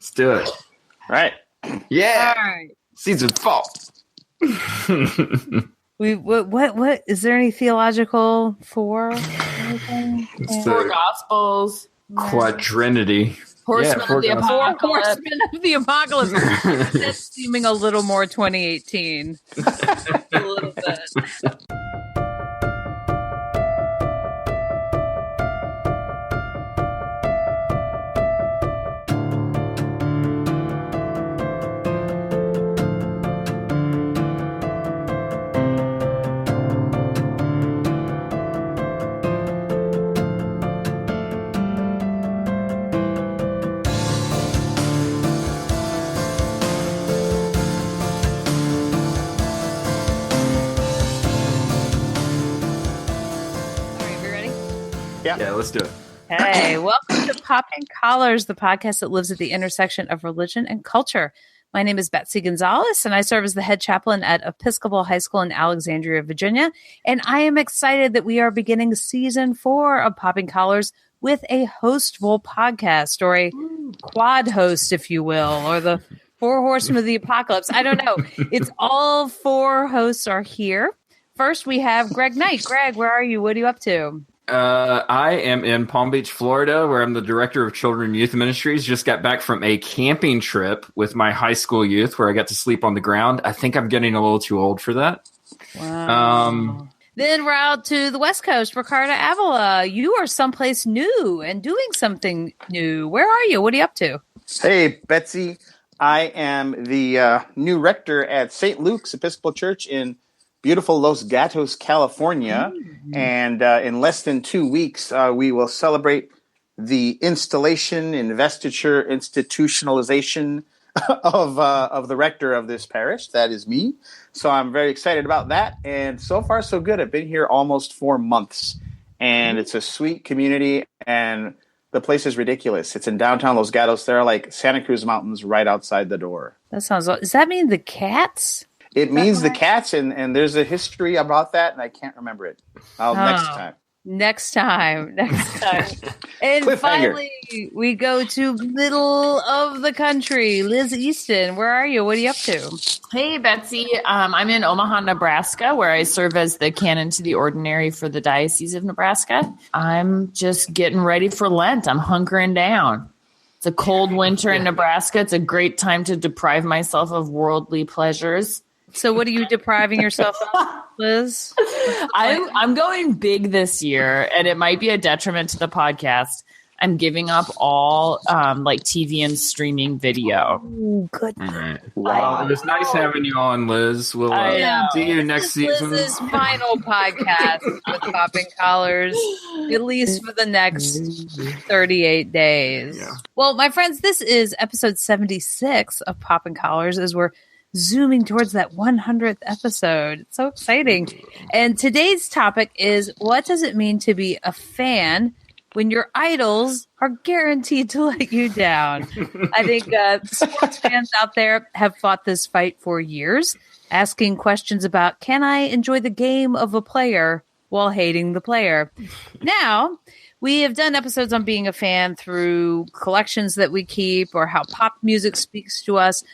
Let's do it. Right. Yeah. All right. Season 4. What is there any theological for? It's Four the Gospels. Quadrinity. Horsemen four of the gospels. Apocalypse. Horsemen of the Apocalypse. That's seeming a little more 2018. A little bit. Yeah, let's do it. Hey, welcome to Popping Collars, the podcast that lives at the intersection of religion and culture. My name is Betsy Gonzalez, and I serve as the head chaplain at Episcopal High School in Alexandria, Virginia. And I am excited that we are beginning season 4 of Popping Collars with a hostful podcast, or a quad host, if you will, or the 4 horsemen of the apocalypse. I don't know. It's all 4 hosts are here. First, we have Greg Knight. Greg, where are you? What are you up to? I am in Palm Beach, Florida, where I'm the director of Children and Youth Ministries. Just got back from a camping trip with my high school youth where I got to sleep on the ground. I think I'm getting a little too old for that. Wow. Then we're out to the West Coast. Ricardo Avila, you are someplace new and doing something new. Where are you? What are you up to? Hey, Betsy. I am the new rector at St. Luke's Episcopal Church in beautiful Los Gatos, California. And in less than 2 weeks, we will celebrate the installation, investiture, institutionalization of the rector of this parish. That is me. So I'm very excited about that. And so far, so good. I've been here almost 4 months. And it's a sweet community. And the place is ridiculous. It's in downtown Los Gatos. There are like Santa Cruz Mountains right outside the door. That sounds. Does that mean the cats? It means the cats, and there's a history about that, and I can't remember it. Next time. And finally, we go to middle of the country. Liz Easton, where are you? What are you up to? Hey, Betsy. I'm in Omaha, Nebraska, where I serve as the canon to the ordinary for the Diocese of Nebraska. I'm just getting ready for Lent. I'm hunkering down. It's a cold winter in Nebraska. It's a great time to deprive myself of worldly pleasures. So what are you depriving yourself of, Liz? I'm going big this year, and it might be a detriment to the podcast. I'm giving up all like TV and streaming video. Oh, good. Right. Wow. It was nice having you on, Liz. We'll see you next season. Liz's final podcast with Popping Collars, at least for the next 38 days. Yeah. Well, my friends, this is episode 76 of Popping Collars, as we're zooming towards that 100th episode. It's so exciting. And today's topic is, what does it mean to be a fan when your idols are guaranteed to let you down? I think sports fans out there have fought this fight for years, asking questions about, can I enjoy the game of a player while hating the player? Now, we have done episodes on being a fan through collections that we keep or how pop music speaks to us,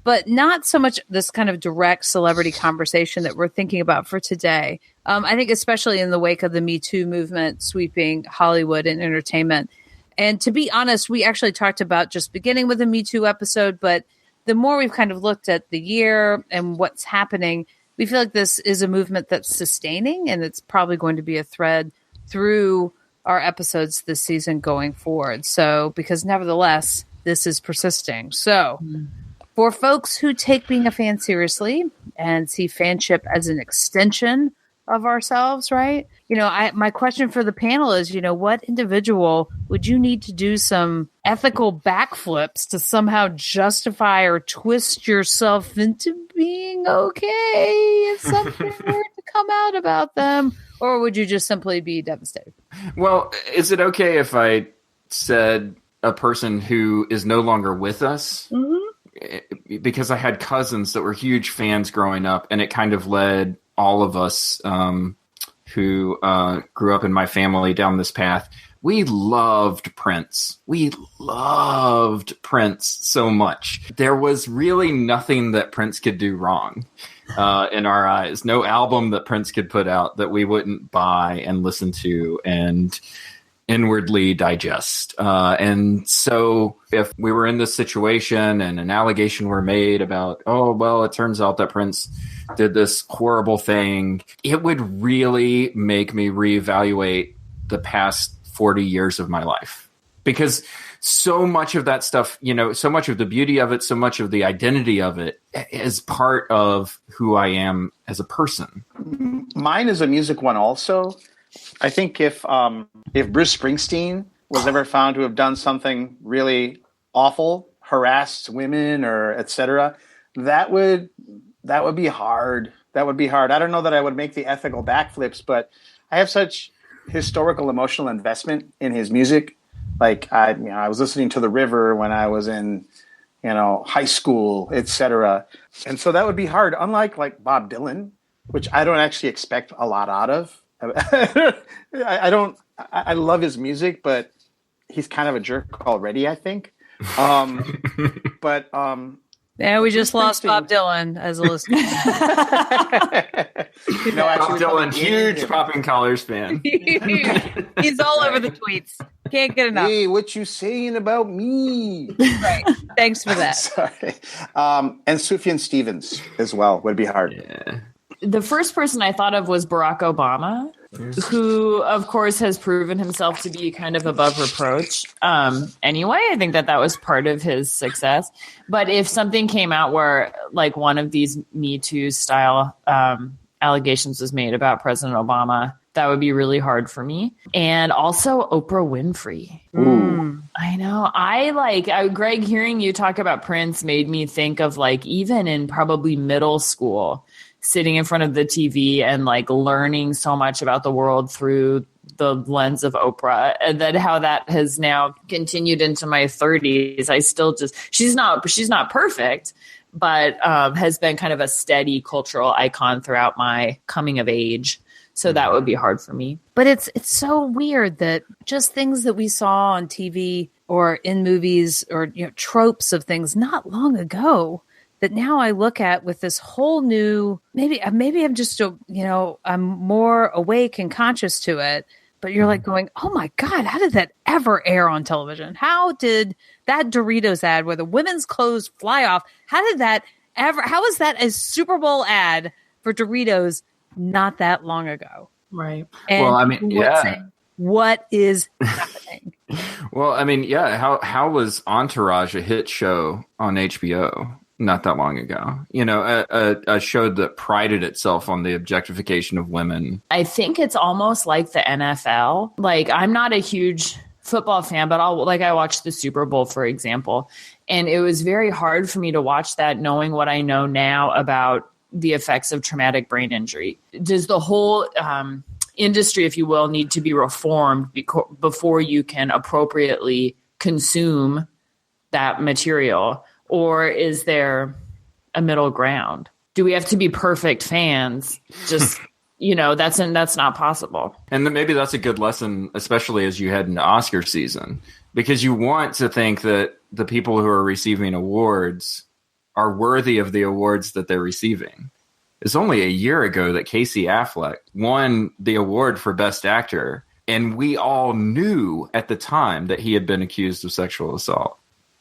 but not so much this kind of direct celebrity conversation that we're thinking about for today. I think especially in the wake of the Me Too movement sweeping Hollywood and entertainment. And to be honest, we actually talked about just beginning with a Me Too episode, but the more we've kind of looked at the year and what's happening, we feel like this is a movement that's sustaining, and it's probably going to be a thread through our episodes this season going forward. So, because nevertheless, this is persisting. So, for folks who take being a fan seriously and see fanship as an extension of ourselves, right? My question for the panel is, what individual would you need to do some ethical backflips to somehow justify or twist yourself into being okay if something were to come out about them? Or would you just simply be devastated? Well, is it okay if I said a person who is no longer with us? Mm-hmm. Because I had cousins that were huge fans growing up, and it kind of led all of us who grew up in my family down this path. we loved Prince. We loved Prince so much. There was really nothing that Prince could do wrong in our eyes. No album that Prince could put out that we wouldn't buy and listen to and inwardly digest. And so if we were in this situation and an allegation were made about, oh, well, it turns out that Prince did this horrible thing, it would really make me reevaluate the past 40 years of my life, because so much of that stuff, so much of the beauty of it, so much of the identity of it is part of who I am as a person. Mine is a music one also. I think if Bruce Springsteen was ever found to have done something really awful, harassed women or etc., that would be hard. That would be hard. I don't know that I would make the ethical backflips, but I have such historical emotional investment in his music. Like I was listening to The River when I was in, high school, etc. And so that would be hard. Unlike like Bob Dylan, which I don't actually expect a lot out of. I love his music, but he's kind of a jerk already, I think. Yeah, we just lost Bob Dylan as a listener. Bob Dylan, huge Popping Collars fan. He's all over the tweets. Can't get enough. Hey, what you saying about me? Right. Thanks for that. Sorry. And Sufjan Stevens as well would be hard. Yeah. The first person I thought of was Barack Obama, who, of course, has proven himself to be kind of above reproach. Anyway, I think that was part of his success. But if something came out where, like, one of these Me Too style allegations was made about President Obama, that would be really hard for me. And also Oprah Winfrey. Ooh. I know. Greg, hearing you talk about Prince made me think of, like, even in probably middle school, sitting in front of the TV and like learning so much about the world through the lens of Oprah, and then how that has now continued into my 30s. I still she's not perfect, but has been kind of a steady cultural icon throughout my coming of age. So that would be hard for me. But it's so weird that just things that we saw on TV or in movies or tropes of things not long ago, that now I look at with this whole new, maybe I'm just, I'm more awake and conscious to it, but you're like going, oh my God, how did that ever air on television? How did that Doritos ad where the women's clothes fly off, how is that a Super Bowl ad for Doritos not that long ago? Right. And well, I mean, yeah. What is happening? Well, I mean, yeah. How was Entourage a hit show on HBO? Not that long ago, a show that prided itself on the objectification of women. I think it's almost like the NFL. Like, I'm not a huge football fan, but I watched the Super Bowl, for example, and it was very hard for me to watch that knowing what I know now about the effects of traumatic brain injury. Does the whole industry, if you will, need to be reformed before you can appropriately consume that material? Or is there a middle ground? Do we have to be perfect fans? Just, that's not possible. And then maybe that's a good lesson, especially as you head into Oscar season, because you want to think that the people who are receiving awards are worthy of the awards that they're receiving. It's only a year ago that Casey Affleck won the award for Best Actor, and we all knew at the time that he had been accused of sexual assault.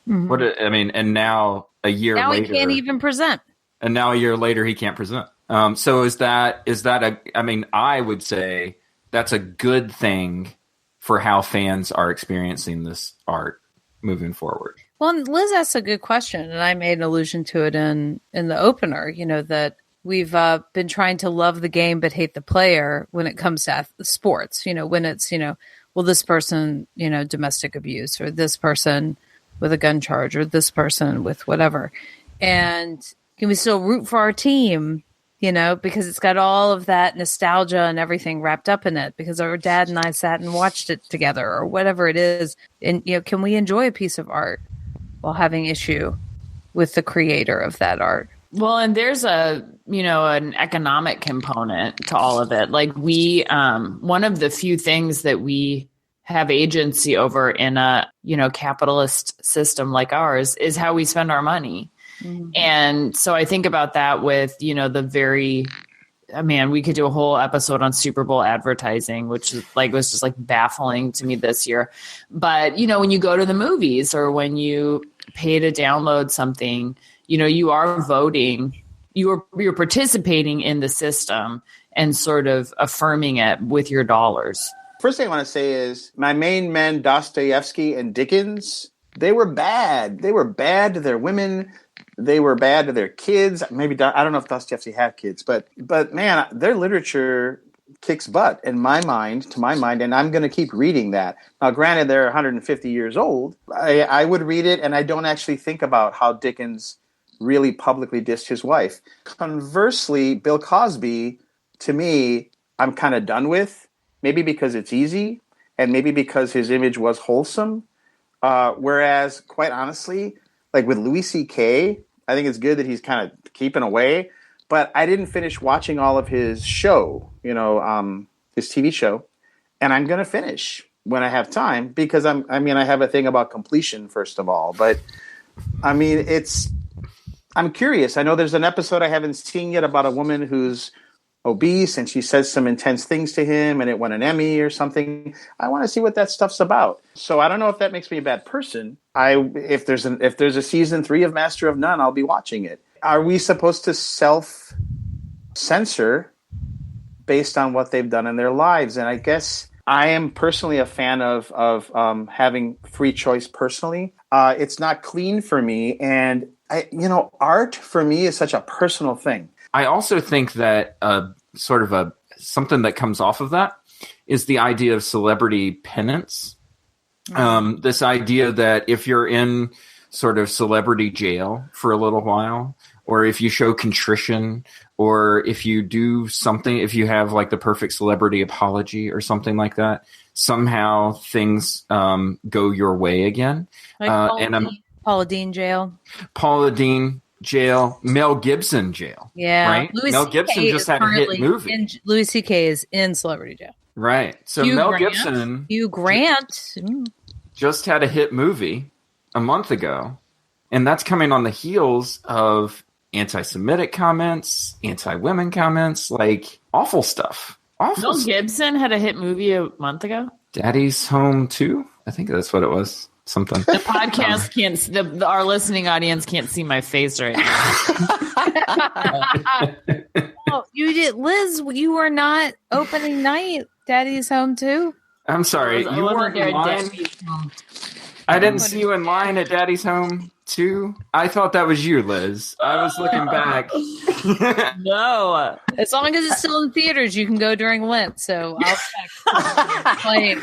Mm-hmm. And now a year later, he can't even present. And now a year later, he can't present. So is that I would say that's a good thing for how fans are experiencing this art moving forward. Well, and Liz asked a good question, and I made an allusion to it in the opener, that we've been trying to love the game but hate the player when it comes to sports, when it's, well, this person, domestic abuse, or this person with a gun charge, or this person with whatever. And can we still root for our team, because it's got all of that nostalgia and everything wrapped up in it, because our dad and I sat and watched it together, or whatever it is. And, can we enjoy a piece of art while having issue with the creator of that art? Well, and there's an economic component to all of it. Like one of the few things that we have agency over in a, capitalist system like ours is how we spend our money. Mm-hmm. And so I think about that with, we could do a whole episode on Super Bowl advertising, which was just baffling to me this year. But, when you go to the movies or when you pay to download something, you are voting, you're participating in the system and sort of affirming it with your dollars. First thing I want to say is my main men, Dostoevsky and Dickens, they were bad. They were bad to their women. They were bad to their kids. Maybe, I don't know if Dostoevsky had kids, but man, their literature kicks butt to my mind, and I'm going to keep reading that. Now, granted, they're 150 years old. I would read it, and I don't actually think about how Dickens really publicly dissed his wife. Conversely, Bill Cosby, to me, I'm kind of done with. Maybe because it's easy, and maybe because his image was wholesome. Whereas, quite honestly, like with Louis C.K., I think it's good that he's kind of keeping away. But I didn't finish watching all of his show, his TV show. And I'm going to finish when I have time because I have a thing about completion, first of all. But, I'm curious. I know there's an episode I haven't seen yet about a woman who's obese and she says some intense things to him and it won an Emmy or something. I want to see what that stuff's about. So I don't know if that makes me a bad person. If there's a season 3 of Master of None, I'll be watching it. Are we supposed to self-censor based on what they've done in their lives? And I guess I am personally a fan of having free choice personally. It's not clean for me. And art for me is such a personal thing. I also think that something that comes off of that is the idea of celebrity penance. This idea that if you're in sort of celebrity jail for a little while, or if you show contrition, or if you do something, if you have like the perfect celebrity apology or something like that, somehow things go your way again. Like Paula Deen jail. Paula Deen jail, Mel Gibson jail. Yeah, right. Mel Gibson just had a hit movie. Louis C.K. is in celebrity jail. Right. So Hugh Grant just had a hit movie a month ago, and that's coming on the heels of anti-Semitic comments, anti-women comments, like awful stuff. Mel Gibson had a hit movie a month ago. Daddy's Home 2? I think that's what it was. Something. The podcast can't. Our listening audience can't see my face right now. Oh, you did, Liz. You were not opening night. Daddy's Home 2. I'm sorry. You weren't in line. I didn't see you in line at Daddy's Home 2. I thought that was you, Liz. I was looking back. No. As long as it's still in theaters, you can go during Lent. So I'll check. Playing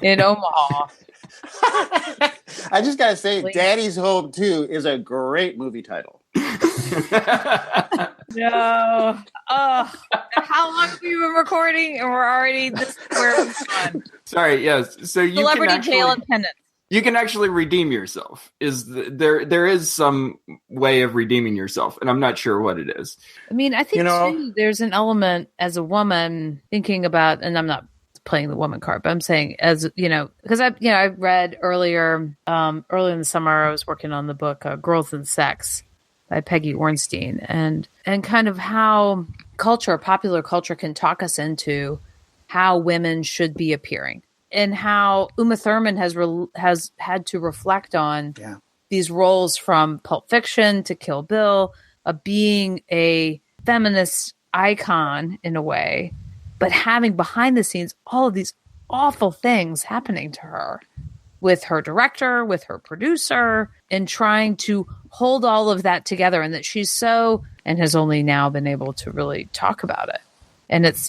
in Omaha. I just gotta say, Daddy's Home 2 is a great movie title. No. How long have we been recording? And we're already this where we've gone. Sorry, yes. So you Celebrity jail and penance. You can actually redeem yourself. There is some way of redeeming yourself, and I'm not sure what it is. I mean, I think too, there's an element as a woman thinking about, and I'm not playing the woman card, but I'm saying because I read earlier in the summer, I was working on the book Girls and Sex by Peggy Ornstein, and kind of how popular culture can talk us into how women should be appearing, and how Uma Thurman has had to reflect on these roles from Pulp Fiction to Kill Bill, of being a feminist icon in a way, but having behind the scenes all of these awful things happening to her with her director, with her producer, and trying to hold all of that together. And that she's and has only now been able to really talk about it. And it's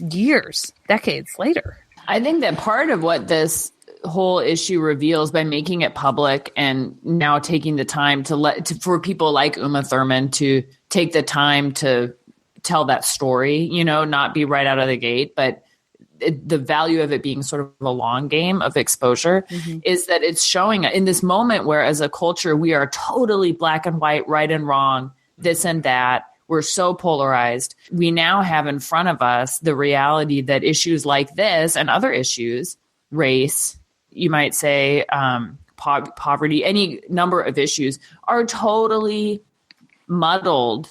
decades later. I think that part of what this whole issue reveals by making it public and now taking the time for people like Uma Thurman to take the time to tell that story, not be right out of the gate, but the value of it being sort of a long game of exposure is that it's showing in this moment where as a culture, we are totally black and white, right and wrong, this and that. We're so polarized. We now have in front of us the reality that issues like this and other issues, race, you might say, poverty, any number of issues are totally muddled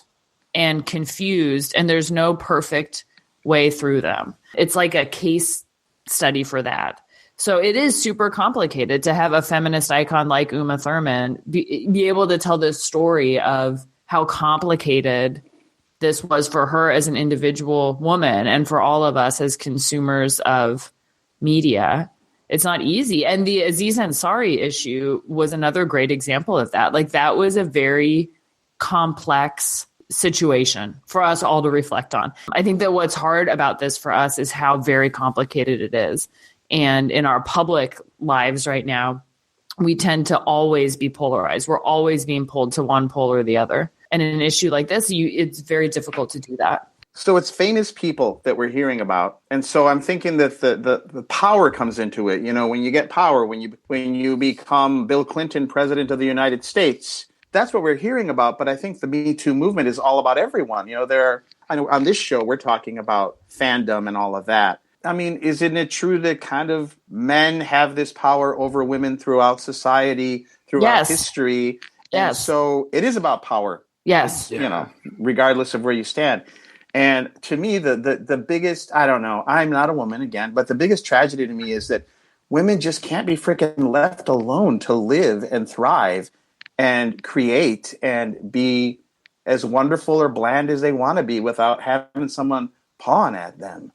and confused, and there's no perfect way through them. It's like a case study for that. So it is super complicated to have a feminist icon like Uma Thurman be able to tell this story of how complicated this was for her as an individual woman and for all of us as consumers of media. It's not easy. And the Aziz Ansari issue was another great example of that. Like, that was a very complex situation for us all to reflect on. I think that what's hard about this for us is how very complicated it is. And in our public lives right now, we tend to always be polarized. We're always being pulled to one pole or the other. And in an issue like this, it's very difficult to do that. So it's famous people that we're hearing about. And so I'm thinking that the power comes into it. You know, when you get power, when you become Bill Clinton, president of the United States, that's what we're hearing about. But I think the Me Too movement is all about everyone. You know, I know on this show, we're talking about fandom and all of that. I mean, isn't it true that kind of men have this power over women throughout society, throughout history? Yes. And so it is about power. Yes. You know, regardless of where you stand. And to me, the biggest, I don't know, I'm not a woman again, but the biggest tragedy to me is that women just can't be freaking left alone to live and thrive and create and be as wonderful or bland as they want to be without having someone pawing at them.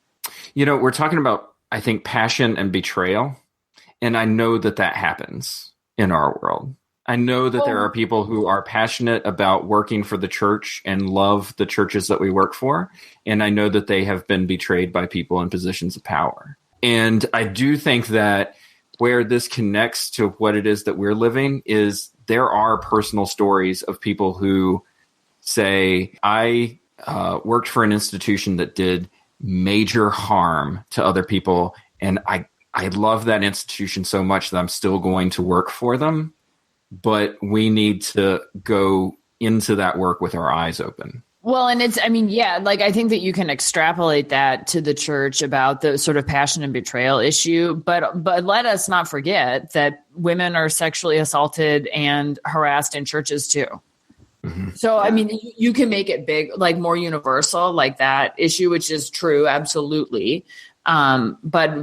You know, we're talking about, I think, passion and betrayal. And I know that happens in our world. I know that there are people who are passionate about working for the church and love the churches that we work for. And I know that they have been betrayed by people in positions of power. And I do think that where this connects to what it is that we're living is there are personal stories of people who say, I worked for an institution that did major harm to other people. And I love that institution so much that I'm still going to work for them. But we need to go into that work with our eyes open. Well, and I think that you can extrapolate that to the church about the sort of passion and betrayal issue. But let us not forget that women are sexually assaulted and harassed in churches too. Mm-hmm. So, I mean, you can make it big, like more universal, like that issue, which is true. Absolutely. But,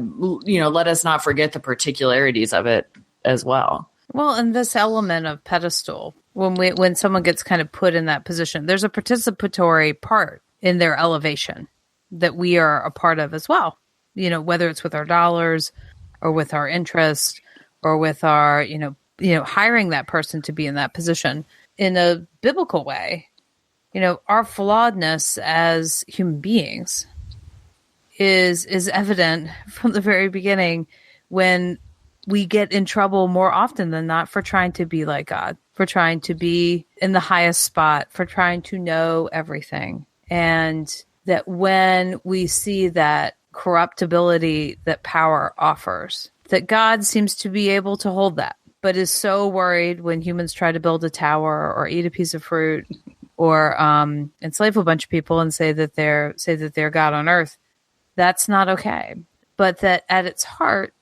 you know, let us not forget the particularities of it as well. Well, and this element of pedestal, when someone gets kind of put in that position, there's a participatory part in their elevation that we are a part of as well. You know, whether it's with our dollars or with our interest or with our, you know, hiring that person to be in that position in a biblical way. You know, our flawedness as human beings is evident from the very beginning when we get in trouble more often than not for trying to be like God, for trying to be in the highest spot, for trying to know everything. And that when we see that corruptibility that power offers, that God seems to be able to hold that, but is so worried when humans try to build a tower or eat a piece of fruit or enslave a bunch of people and say that they're God on earth. That's not okay. But that at its heart,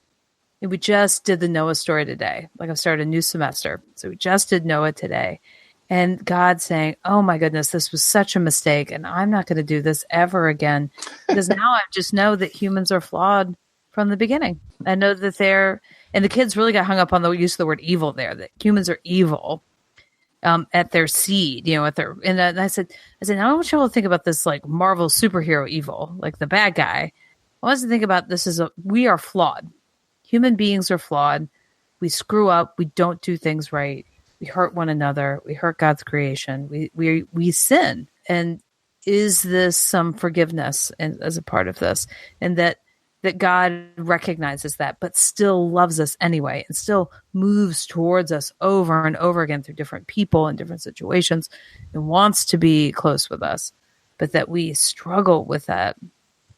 we just did the Noah story today. Like, I've started a new semester. So we just did Noah today. And God saying, oh my goodness, this was such a mistake. And I'm not going to do this ever again. Because now I just know that humans are flawed from the beginning. I know that and the kids really got hung up on the use of the word evil there, that humans are evil at their seed, you know, and I said, now I want you all to think about this like Marvel superhero evil, like the bad guy. I want us to think about this we are flawed. Human beings are flawed. We screw up. We don't do things right. We hurt one another. We hurt God's creation. We sin. And is this some forgiveness as a part of this? And that God recognizes that, but still loves us anyway, and still moves towards us over and over again through different people and different situations, and wants to be close with us, but that we struggle with that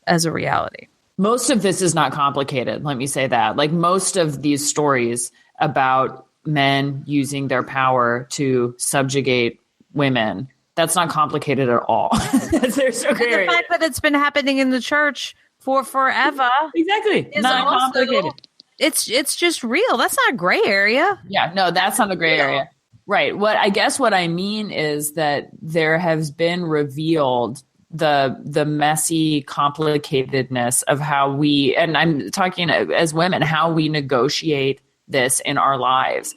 as a reality. Most of this is not complicated. Let me say that. Like, most of these stories about men using their power to subjugate women, that's not complicated at all. They're so great. The fact that it's been happening in the church for forever. Exactly. Is not also complicated. it's just real. That's not a gray area. Yeah, no, that's not a gray area. Right. What I mean is that there has been revealed the messy complicatedness of how we, and I'm talking as women, how we negotiate this in our lives.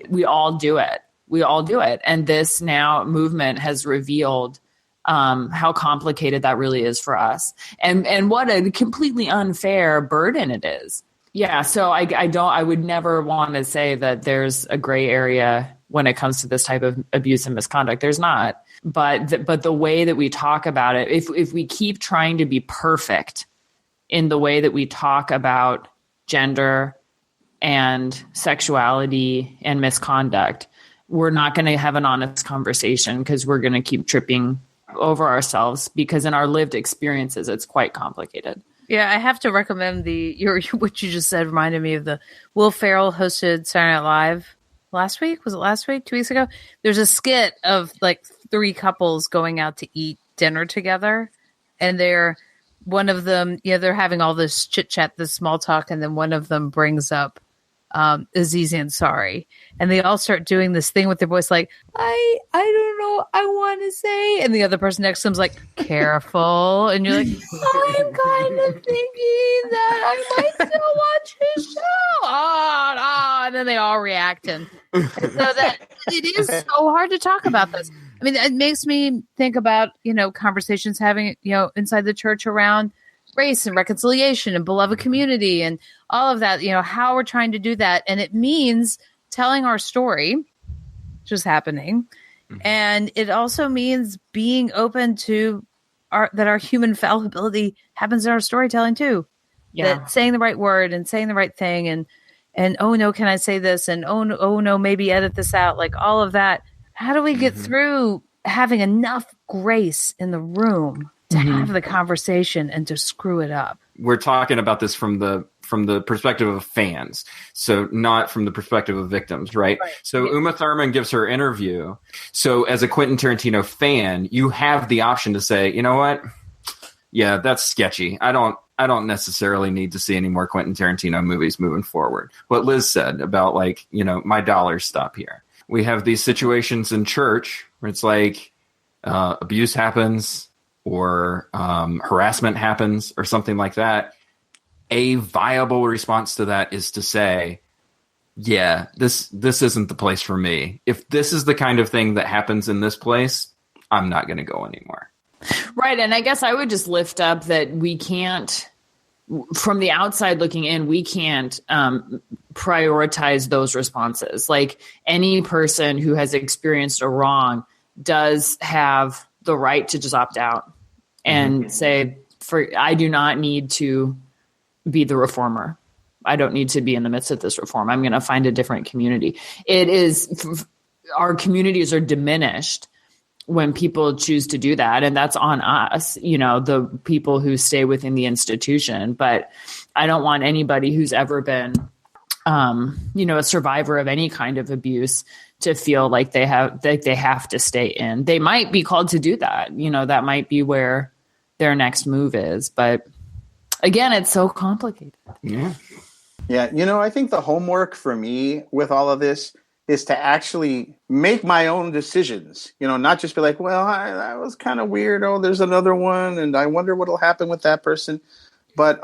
We all do it. And this now movement has revealed how complicated that really is for us, and what a completely unfair burden it is. Yeah. So I would never want to say that there's a gray area when it comes to this type of abuse and misconduct. There's not. But the way that we talk about it, if we keep trying to be perfect in the way that we talk about gender and sexuality and misconduct, we're not going to have an honest conversation, because we're going to keep tripping over ourselves, because in our lived experiences, it's quite complicated. Yeah, I have to recommend what you just said reminded me of the Will Ferrell hosted Saturday Night Live last week. Was it last week? 2 weeks ago? There's a skit of like 3 couples going out to eat dinner together, and one of them, they're having all this chit chat, this small talk, and then one of them brings up Aziz Ansari, and they all start doing this thing with their voice, like, I don't know, I want to say, and the other person next to them's like, careful, and you're like, I'm kind of thinking that I might still watch his show, and then they all react, and so that it is so hard to talk about this. I mean, it makes me think about conversations having inside the church around race and reconciliation and beloved community and all of that, how we're trying to do that. And it means telling our story, which is happening. Mm-hmm. And it also means being open to that our human fallibility happens in our storytelling too. Yeah. That saying the right word and saying the right thing and oh no, can I say this? And oh no, maybe edit this out. Like all of that. How do we get through having enough grace in the room to have the conversation and to screw it up? We're talking about this from the perspective of fans, so not from the perspective of victims, right? So Uma Thurman gives her interview. So as a Quentin Tarantino fan, you have the option to say, you know what? Yeah, that's sketchy. I don't necessarily need to see any more Quentin Tarantino movies moving forward. What Liz said about my dollars stop here. We have these situations in church where it's like abuse happens, or harassment happens or something like that. A viable response to that is to say, yeah, this isn't the place for me. If this is the kind of thing that happens in this place, I'm not going to go anymore. Right. And I guess I would just lift up that we can't, from the outside looking in, we can't prioritize those responses. Like any person who has experienced a wrong does have the right to just opt out and say, I do not need to be the reformer. I don't need to be in the midst of this reform. I'm going to find a different community. Our communities are diminished when people choose to do that. And that's on us, the people who stay within the institution. But I don't want anybody who's ever been, a survivor of any kind of abuse to feel like they have to stay in. They might be called to do that. That might be where their next move is. But again, it's so complicated. Yeah. Yeah. I think the homework for me with all of this is to actually make my own decisions, not just be like, well, that was kind of weird. Oh, there's another one. And I wonder what'll happen with that person. But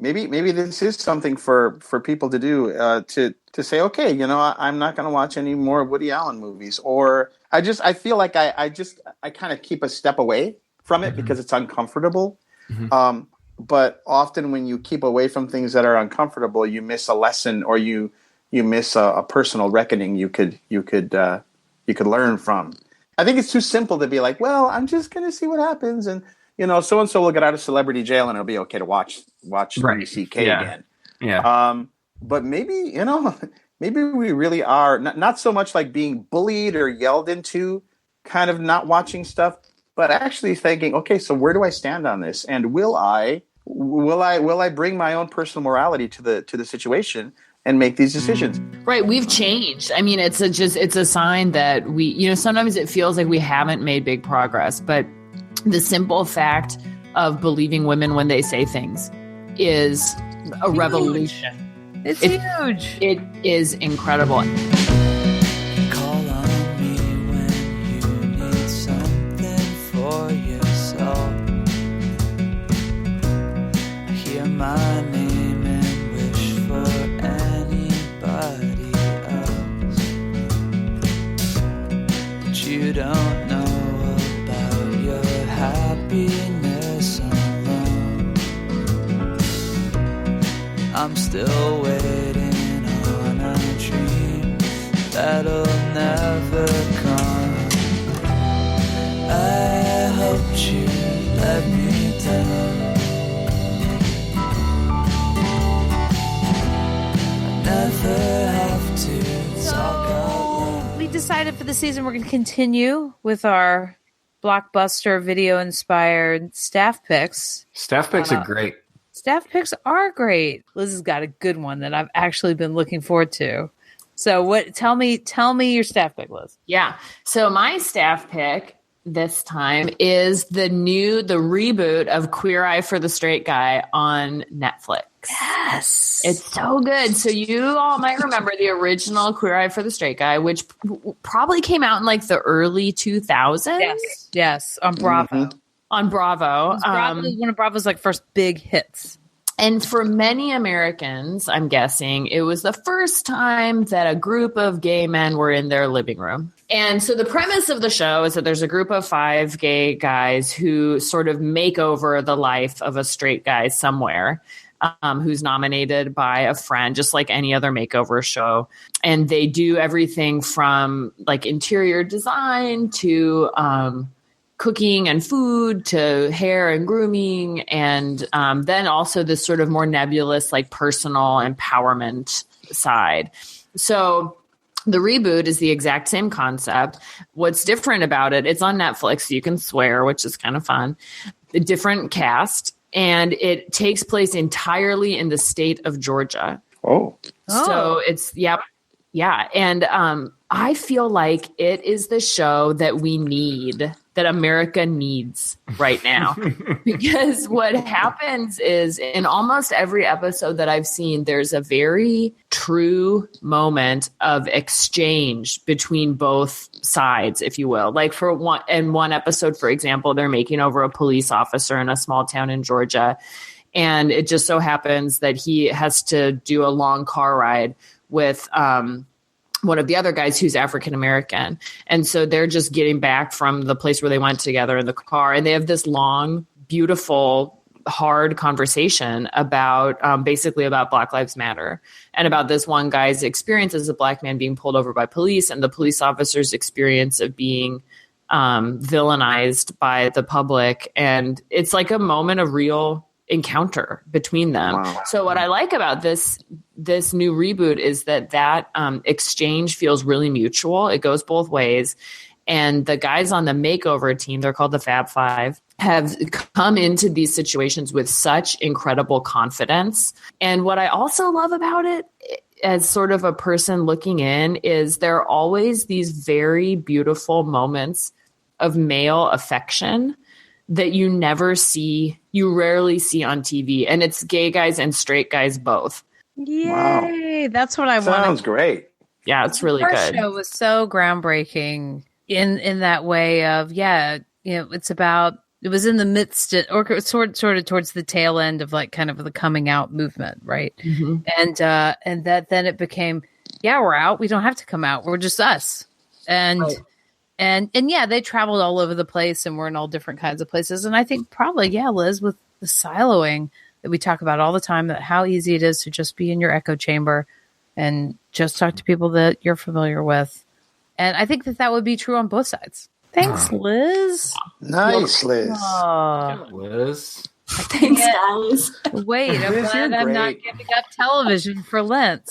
maybe this is something for people to do, to say, okay, I'm not going to watch any more Woody Allen movies, or I feel like I kind of keep a step away from it because it's uncomfortable. Mm-hmm. But often when you keep away from things that are uncomfortable, you miss a lesson, or you miss a personal reckoning you could learn from. I think it's too simple to be like, well, I'm just going to see what happens, and so-and-so will get out of celebrity jail and it'll be okay to watch Louis C.K. again. Yeah. But maybe we really are not so much like being bullied or yelled into, kind of not watching stuff, but actually thinking, okay, so where do I stand on this? And will I bring my own personal morality to the situation and make these decisions? Right. We've changed. I mean, it's a sign that we, sometimes it feels like we haven't made big progress, but the simple fact of believing women when they say things is a revolution. It's huge. It is incredible. Call on me when you need something for yourself. Hear my name and wish for anybody else. But you don't know about your happiness alone. I'm still waiting on a dream that'll never come. I hoped you let me down. I never have to talk out loud. We decided for the season we're going to continue with our blockbuster video-inspired staff picks. Staff picks are great. Staff picks are great. Liz has got a good one that I've actually been looking forward to. So what? Tell me your staff pick, Liz. Yeah. So my staff pick this time is the reboot of Queer Eye for the Straight Guy on Netflix. Yes. It's so good. So you all might remember the original Queer Eye for the Straight Guy, which probably came out in like the early 2000s. Yes, on Bravo. Mm-hmm. On Bravo. Bravo was one of Bravo's like first big hits. And for many Americans, I'm guessing, it was the first time that a group of gay men were in their living room. And so the premise of the show is that there's a group of 5 gay guys who sort of make over the life of a straight guy somewhere, who's nominated by a friend, just like any other makeover show. And they do everything from like interior design to cooking and food to hair and grooming, and then also this sort of more nebulous, like personal empowerment side. So the reboot is the exact same concept. What's different about it, it's on Netflix, so you can swear, which is kind of fun. A different cast, and it takes place entirely in the state of Georgia. Oh. So it's, yeah. And I feel like it is the show that we need, that America needs right now. Because what happens is in almost every episode that I've seen, there's a very true moment of exchange between both sides, if you will. Like in one episode, for example, they're making over a police officer in a small town in Georgia. And it just so happens that he has to do a long car ride with one of the other guys who's African American. And so they're just getting back from the place where they went together in the car. And they have this long, beautiful, hard conversation about basically about Black Lives Matter and about this one guy's experience as a Black man being pulled over by police and the police officer's experience of being villainized by the public. And it's like a moment of real encounter between them. Wow. So what I like about this new reboot is that exchange feels really mutual. It goes both ways. And the guys on the makeover team, they're called the Fab Five, have come into these situations with such incredible confidence. And what I also love about it, as sort of a person looking in, is there are always these very beautiful moments of male affection that you rarely see on TV. And it's gay guys and straight guys both. Yay! Wow. That's what I want. Sounds great. Yeah, it's really good. Our show was so groundbreaking in that way of, it was in the midst of, or sort of towards the tail end of like kind of the coming out movement, right? Mm-hmm. And that then it became, we're out. We don't have to come out. We're just us. And right. And they traveled all over the place and we're in all different kinds of places. And I think probably, Liz, with the siloing that we talk about all the time, that how easy it is to just be in your echo chamber and just talk to people that you're familiar with. And I think that would be true on both sides. Thanks, Liz. Nice, Liz. Liz. Thanks, guys. Wait, I'm glad I'm not giving up television for Lent.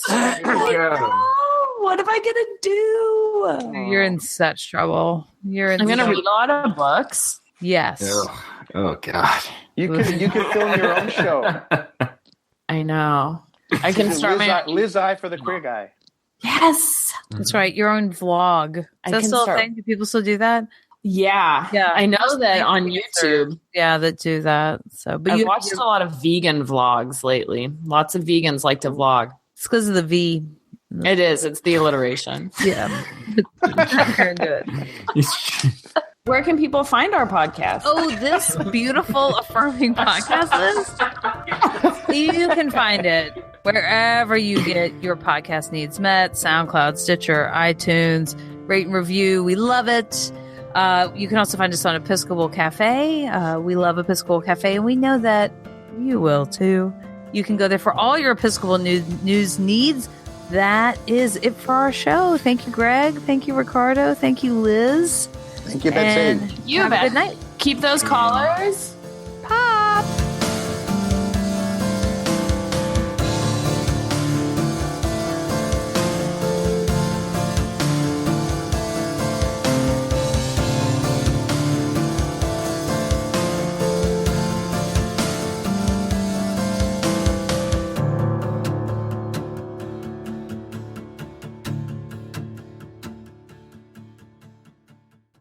What am I gonna do? You're in such trouble. I'm gonna read a lot of books. Yes. Oh God. You could film your own show. I know. I can start Liz Eye for the Queer Guy. Yes, that's right. Your own vlog. Is that still a thing? Do people still do that? Yeah. I know that on YouTube. That do that. So, but I've watched a lot of vegan vlogs lately. Lots of vegans like to vlog. It's because of the V. It is. It's the alliteration. Yeah. Very good. Where can people find our podcast? Oh, this beautiful affirming podcast list. You can find it wherever you get your podcast needs met. SoundCloud, Stitcher, iTunes, rate and review. We love it. You can also find us on Episcopal Cafe. We love Episcopal Cafe, and we know that you will too. You can go there for all your Episcopal news needs. That is it for our show. Thank you, Greg. Thank you, Ricardo. Thank you, Liz. Thank you, Betsy. You have bet. a good night. Keep those collars. Pop.